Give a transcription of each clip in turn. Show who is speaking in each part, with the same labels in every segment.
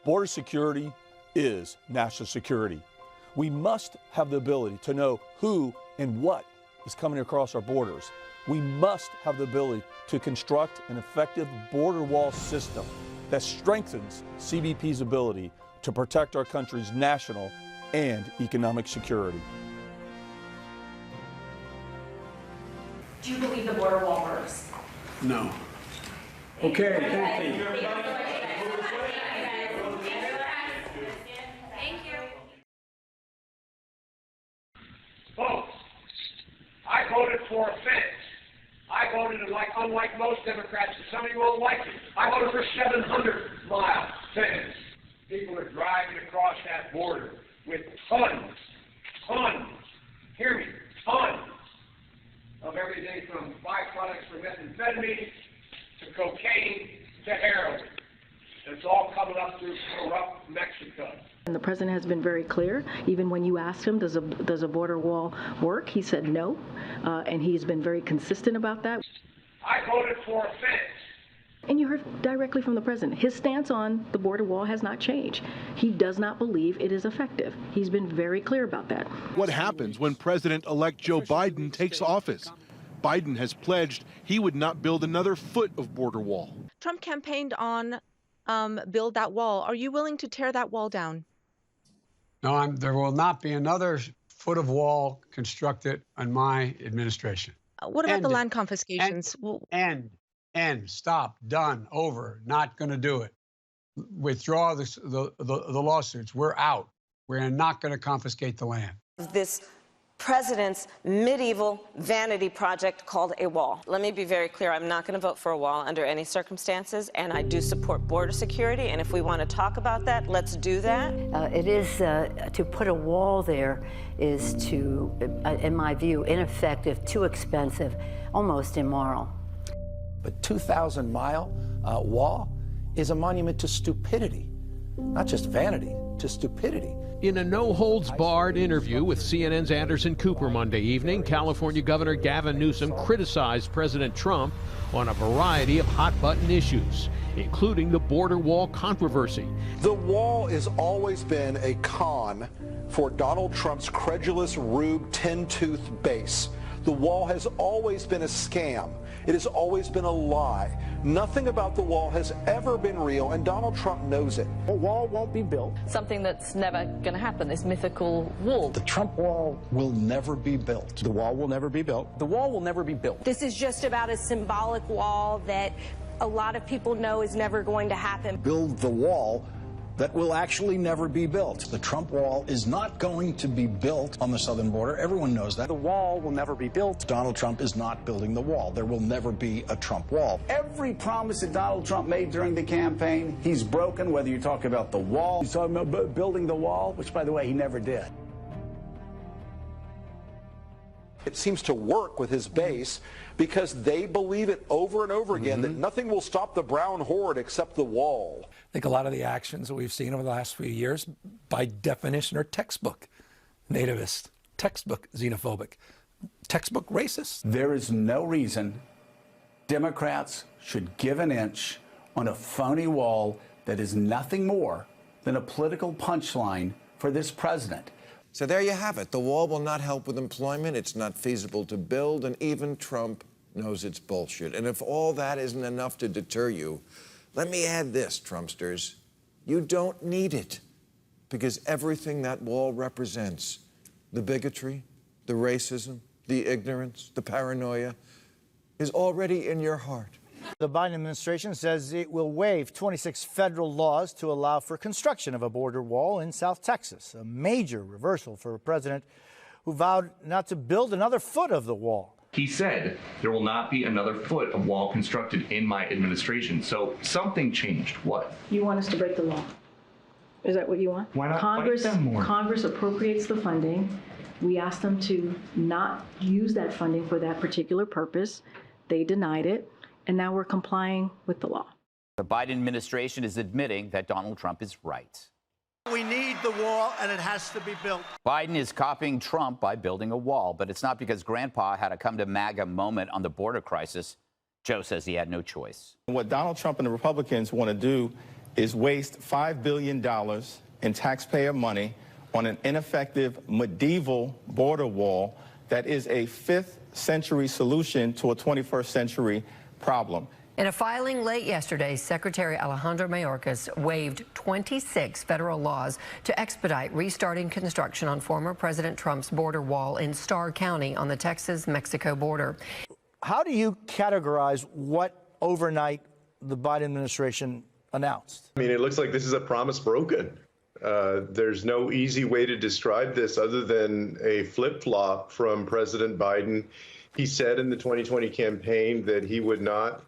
Speaker 1: Border security is national security. We must have the ability to know who and what is coming across our borders. We must have the ability to construct an effective border wall system that strengthens CBP's ability to protect our country's national and economic security.
Speaker 2: Do you believe the border wall works?
Speaker 3: No. Okay, thank you.
Speaker 2: Thank you.
Speaker 4: Folks, I voted for a fence. I voted, unlike most Democrats, and some of you won't like it, I voted for a 700-mile fence. People are driving across that border with tons, hear me, tons of everything from byproducts from methamphetamine to cocaine to heroin. It's all coming up through corrupt Mexico.
Speaker 5: And the president has been very clear. Even when you asked him, does a border wall work, he said no, and he's been very consistent about that.
Speaker 4: I voted for a fence.
Speaker 5: And you heard directly from the president. His stance on the border wall has not changed. He does not believe it is effective. He's been very clear about that.
Speaker 6: What happens when President-elect Joe Biden takes office? Biden has pledged he would not build another foot of border wall.
Speaker 7: Trump campaigned on build that wall. Are you willing to tear that wall down?
Speaker 3: No, there will not be another foot of wall constructed in my administration.
Speaker 7: What about the land confiscations?
Speaker 3: End. Stop. Done. Over. Not going to do it. Withdraw the lawsuits. We're out. We're not going to confiscate the land.
Speaker 8: This president's medieval vanity project called a wall. Let me be very clear. I'm not going to vote for a wall under any circumstances, and I do support border security. And if we want to talk about that, let's do that.
Speaker 9: It is to put a wall there is to, in my view, ineffective, too expensive, almost immoral.
Speaker 10: But 2,000-mile wall is a monument to stupidity, not just vanity, to stupidity.
Speaker 11: In a no-holds-barred interview with CNN's Anderson Cooper Monday evening, California Governor Gavin Newsom criticized President Trump on a variety of hot-button issues, including the border wall controversy.
Speaker 12: The wall has always been a con for Donald Trump's credulous, rube, 10-tooth base. The wall has always been a scam. It has always been a lie. Nothing about the wall has ever been real, and Donald Trump knows it.
Speaker 13: A wall won't be built.
Speaker 14: Something that's never going to happen, this mythical wall.
Speaker 13: The Trump wall will never be built.
Speaker 10: The wall will never be built.
Speaker 13: The wall will never be built.
Speaker 2: This is just about a symbolic wall that a lot of people know is never going to happen.
Speaker 13: Build the wall that will actually never be built. The Trump wall is not going to be built on the southern border. Everyone knows that.
Speaker 10: The wall will never be built.
Speaker 13: Donald Trump is not building the wall. There will never be a Trump wall.
Speaker 15: Every promise that Donald Trump made during the campaign, he's broken, whether you talk about the wall, he's talking about building the wall, which, by the way, he never did.
Speaker 12: It seems to work with his base because they believe it over and over again that nothing will stop the brown horde except the wall.
Speaker 10: I think a lot of the actions that we've seen over the last few years, by definition, are textbook nativist, textbook xenophobic, textbook racist.
Speaker 15: There is no reason Democrats should give an inch on a phony wall that is nothing more than a political punchline for this president.
Speaker 16: So there you have it. The wall will not help with employment. It's not feasible to build, and even Trump knows it's bullshit. And if all that isn't enough to deter you, let me add this, Trumpsters. You don't need it, because everything that wall represents, the bigotry, the racism, the ignorance, the paranoia, is already in your heart.
Speaker 17: The Biden administration says it will waive 26 federal laws to allow for construction of a border wall in South Texas, a major reversal for a president who vowed not to build another foot of the wall.
Speaker 18: He said there will not be another foot of wall constructed in my administration. So something changed. What?
Speaker 5: You want us to break the law? Is that what you want?
Speaker 18: Why not fight them more?
Speaker 5: Congress appropriates the funding. We asked them to not use that funding for that particular purpose. They denied it. And now we're complying with the law.
Speaker 19: The Biden administration is admitting that Donald Trump is right.
Speaker 17: We need the wall, and it has to be built.
Speaker 19: Biden is copying Trump by building a wall, but it's not because Grandpa had a come-to-MAGA moment on the border crisis. Joe says he had no choice.
Speaker 20: What Donald Trump and the Republicans want to do is waste $5 billion in taxpayer money on an ineffective medieval border wall that is a 5th century solution to a 21st century problem.
Speaker 21: In a filing late yesterday, Secretary Alejandro Mayorkas waived 26 federal laws to expedite restarting construction on former President Trump's border wall in Starr County on the Texas-Mexico border.
Speaker 17: How do you categorize what overnight the Biden administration announced?
Speaker 22: I mean, it looks like this is a promise broken. There's no easy way to describe this other than a flip-flop from President Biden. He said in the 2020 campaign that he would not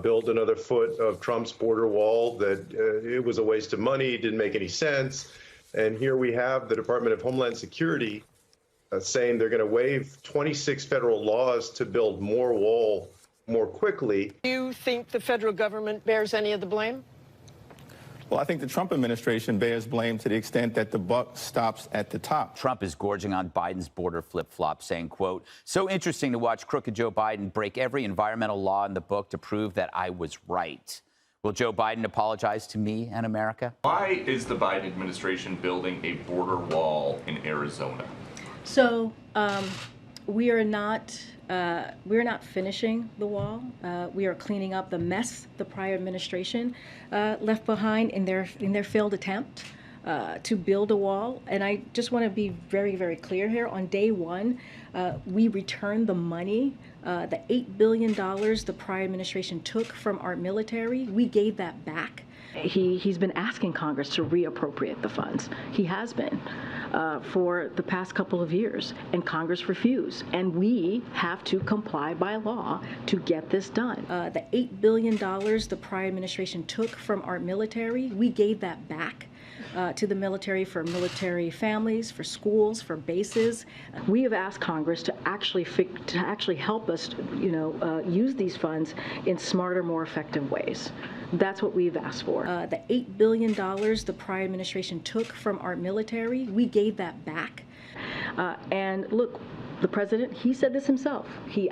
Speaker 22: build another foot of Trump's border wall, that it was a waste of money, it didn't make any sense. And here we have the Department of Homeland Security saying they're going to waive 26 federal laws to build more wall more quickly.
Speaker 23: Do you think the federal government bears any of the blame?
Speaker 20: Well, I think the Trump administration bears blame to the extent that the buck stops at the top.
Speaker 19: Trump is gorging on Biden's border flip-flop, saying, quote, "So interesting to watch crooked Joe Biden break every environmental law in the book to prove that I was right." Will Joe Biden apologize to me and America?
Speaker 18: Why is the Biden administration building a border wall in Arizona?
Speaker 5: So we're not finishing the wall. We are cleaning up the mess the prior administration left behind in their failed attempt to build a wall. And I just want to be very, very clear here. On day one, we returned the money, the $8 billion the prior administration took from our military. We gave that back. He's been asking Congress to reappropriate the funds. He has been for the past couple of years, and Congress refused. And we have to comply by law to get this done. The $8 billion the prior administration took from our military, we gave that back to the military for military families, for schools, for bases. We have asked Congress to actually help us, use these funds in smarter, more effective ways. That's what we've asked for. The $8 billion the prior administration took from our military, we gave that back. And look, the president, he said this himself. He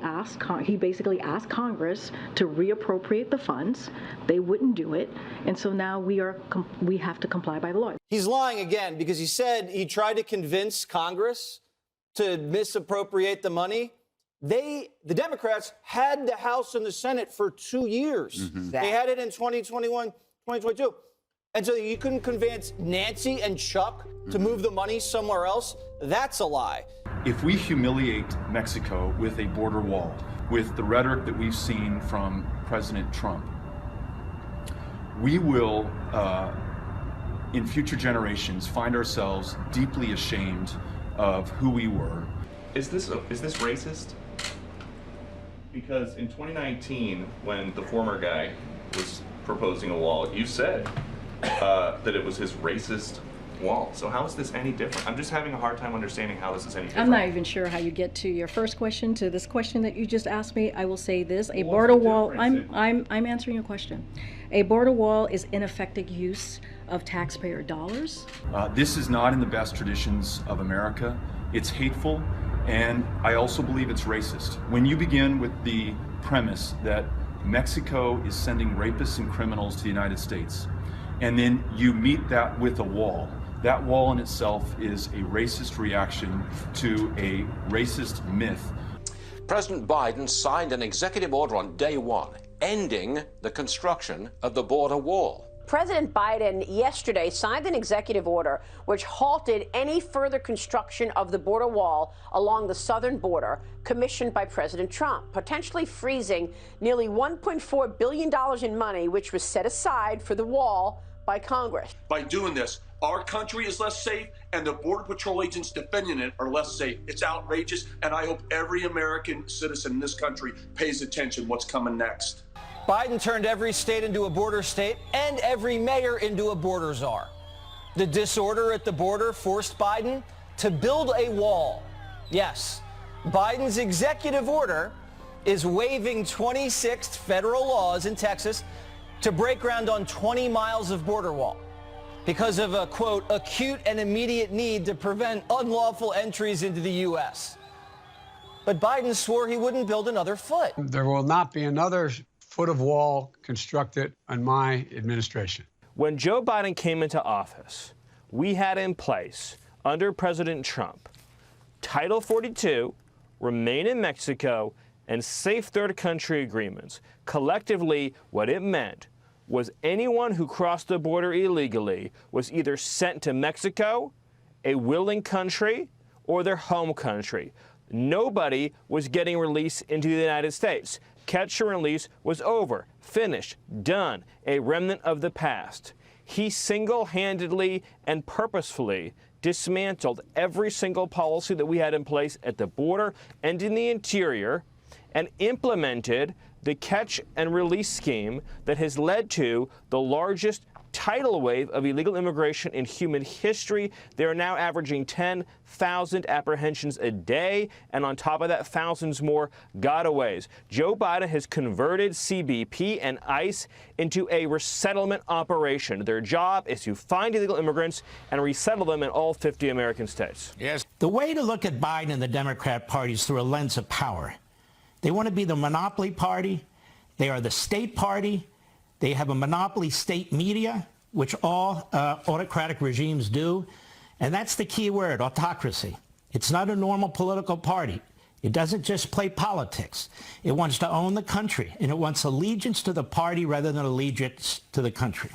Speaker 5: basically asked Congress to reappropriate the funds. They wouldn't do it, and so now we have to comply by the law.
Speaker 24: He's lying again because he said he tried to convince Congress to misappropriate the money. The Democrats had the House and the Senate for 2 years. Mm-hmm. They had it in 2021, 2022. And so you couldn't convince Nancy and Chuck to move the money somewhere else? That's a lie.
Speaker 25: If we humiliate Mexico with a border wall, with the rhetoric that we've seen from President Trump, we will, in future generations, find ourselves deeply ashamed of who we were.
Speaker 18: Is this racist? Because in 2019, when the former guy was proposing a wall, you said that it was his racist wall. So how is this any different? I'm just having a hard time understanding how this is any different.
Speaker 5: I'm not even sure how you get to your first question to this question that you just asked me. I will say this: a border wall. I'm answering your question. A border wall is ineffective use of taxpayer dollars.
Speaker 25: This is not in the best traditions of America. It's hateful, and I also believe it's racist. When you begin with the premise that Mexico is sending rapists and criminals to the United States, and then you meet that with a wall, that wall in itself is a racist reaction to a racist myth.
Speaker 26: President Biden signed an executive order on day one, ending the construction of the border wall.
Speaker 27: President Biden yesterday signed an executive order which halted any further construction of the border wall along the southern border commissioned by President Trump, potentially freezing nearly $1.4 billion in money which was set aside for the wall by Congress.
Speaker 28: By doing this, our country is less safe and the Border Patrol agents defending it are less safe. It's outrageous, and I hope every American citizen in this country pays attention what's coming next.
Speaker 24: Biden turned every state into a border state and every mayor into a border czar. The disorder at the border forced Biden to build a wall. Yes, Biden's executive order is waiving 26 federal laws in Texas to break ground on 20 miles of border wall because of a, quote, acute and immediate need to prevent unlawful entries into the U.S. But Biden swore he wouldn't build another foot.
Speaker 3: There will not be another foot of wall constructed on my administration.
Speaker 1: When Joe Biden came into office, we had in place, under President Trump, Title 42, Remain in Mexico, and Safe Third Country agreements. Collectively, what it meant was anyone who crossed the border illegally was either sent to Mexico, a willing country, or their home country. Nobody was getting released into the United States. Catch and release was over, finished, done, a remnant of the past. He single-handedly and purposefully dismantled every single policy that we had in place at the border and in the interior and implemented the catch and release scheme that has led to the largest tidal wave of illegal immigration in human history. They are now averaging 10,000 apprehensions a day, and on top of that, thousands more gotaways. Joe Biden has converted CBP and ICE into a resettlement operation. Their job is to find illegal immigrants and resettle them in all 50 American states.
Speaker 4: Yes. The way to look at Biden and the Democrat Party is through a lens of power. They want to be the monopoly party. They are the state party. They have a monopoly state media, which all autocratic regimes do. And that's the key word, autocracy. It's not a normal political party. It doesn't just play politics. It wants to own the country, and it wants allegiance to the party rather than allegiance to the country.